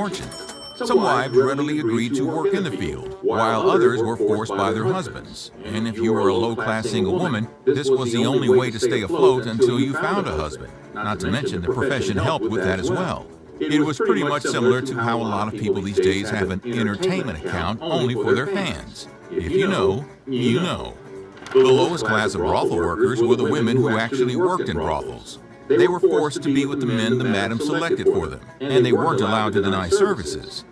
fortune. Some wives readily agreed to work in the field, while others were forced by their husbands. And if you were a low-class single woman, this was the only way to stay afloat until you found a husband. Not to mention the profession helped with that as well. It was pretty much similar to how a lot of people these days have an entertainment account only for their fans. If you know, you know. The lowest class of brothel workers were the women who actually worked in brothels. They were forced to be with the men the madam selected for them, and they weren't allowed to deny services.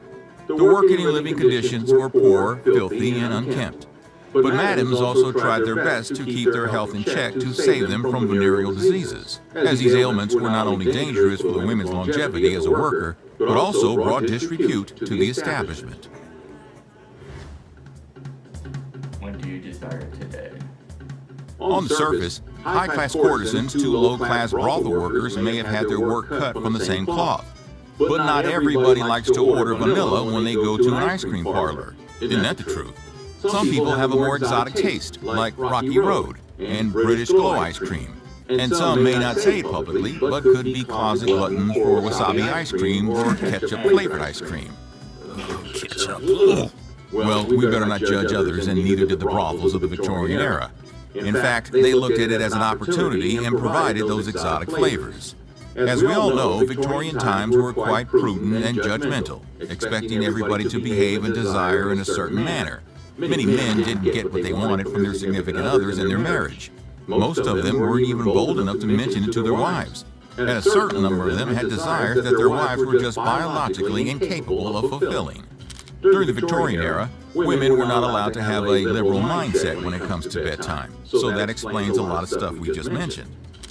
The working and living conditions were poor, filthy, and unkempt. But madams also tried their best to keep their health in check to save them from venereal diseases, as these ailments were not only dangerous for the women's longevity as a worker, but also brought disrepute to the establishment. When do you desire today? On the surface, high-class courtesans to low-class brothel workers may have had their work cut from the same cloth. But not everybody likes to order vanilla when they go to an ice cream parlor. Isn't that the truth? Some people have a more exotic taste, like Rocky Road and British Glow ice cream. And some may not say it publicly, but could be closet gluttons for wasabi ice cream or ketchup-flavored ice cream. Ketchup. Well, we better not judge others, and neither did the brothels of the Victorian era. In fact, they looked at it as an opportunity and provided those exotic flavors. As we all know, Victorian times were quite prudent and judgmental, expecting everybody to behave and desire in a certain manner. Many men didn't get what they wanted from their significant others in their marriage. Most of them weren't even bold enough to mention it to their wives. And a certain number of them had desires that their wives were just biologically incapable of fulfilling. During the Victorian era, women were not allowed to have a liberal mindset when it comes to bedtime, so that explains a lot of stuff we just mentioned.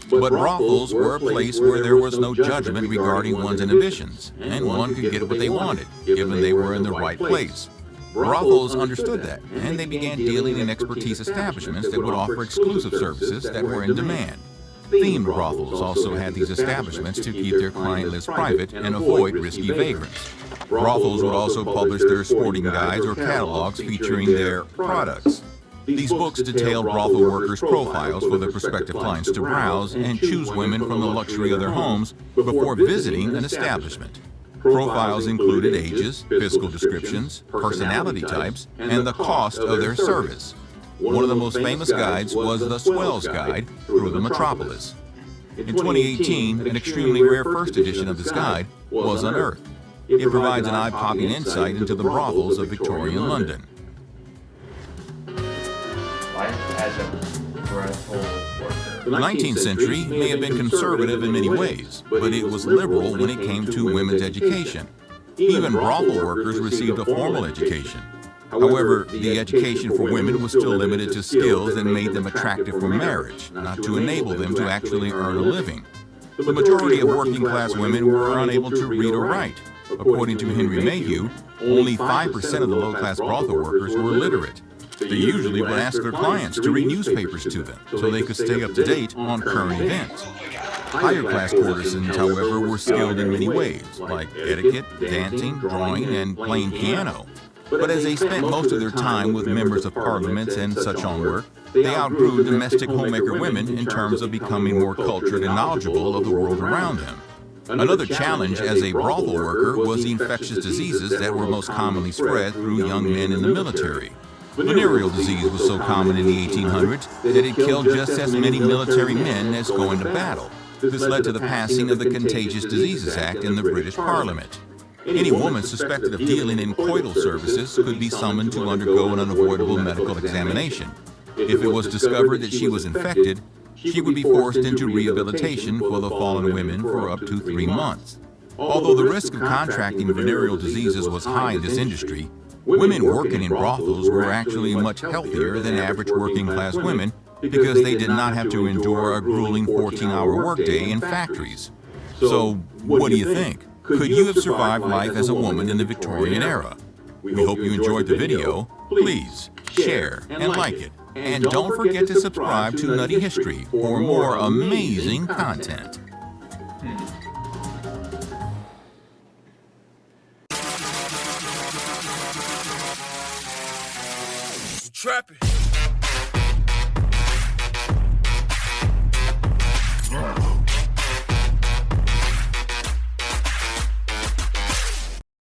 But brothels were a place where there was no judgment regarding one's inhibitions, and one could get what they wanted, given they were in the right place. Brothels understood that, and they began dealing in expertise establishments that would offer exclusive services that were in demand. Themed brothels also had these establishments to keep their client lists private and avoid risky vagrants. Brothels would also publish their sporting guides or catalogs featuring their products. These books detailed brothel workers' profiles for their prospective clients to browse and choose women from the luxury of their homes before visiting an establishment. Profiles included ages, physical descriptions, personality types, and the cost of their service. One of the most famous guides was the Swells Guide through the Metropolis. In 2018, an extremely rare first edition of this guide was unearthed. It provides an eye-popping insight into the brothels of Victorian London. Life as a brothel worker. The 19th century may have been conservative in many ways, but it was liberal when it came to women's education. Even brothel workers received a formal education. However, the education for women was still limited to skills that made them attractive for marriage, not to enable them to actually earn a living. The majority of working-class women were unable to read or write. According to Henry Mayhew, only 5% of the low-class brothel workers were literate. They usually would ask their clients to read newspapers to them so they could stay up to date on current events. Higher-class courtesans, however, were skilled in many ways, like etiquette, dancing, drawing, and playing piano. But as they spent most of their time with members of parliaments and such on work, they outgrew domestic homemaker women in terms of becoming more cultured and knowledgeable of the world around them. Another challenge as a brothel worker was the infectious diseases that were most commonly spread through young men in the military. Venereal disease was so common in the 1800s that it killed just as many military men as going to battle. This led to the passing of the Contagious Diseases Act in the British Parliament. Any woman suspected of dealing in coital services could be summoned to undergo an unavoidable medical examination. If it was discovered that she was infected, she would be forced into rehabilitation for the fallen women for up to 3 months. Although the risk of contracting venereal diseases was high in this industry, women working in brothels were actually much healthier than average working-class women because they did not have to endure a grueling 14-hour workday in factories. So, what do you think? Could you have survived life as a woman in the Victorian era? We hope you enjoyed the video. Please share and like it. And don't forget to subscribe to Nutty History for more amazing content. Trapping.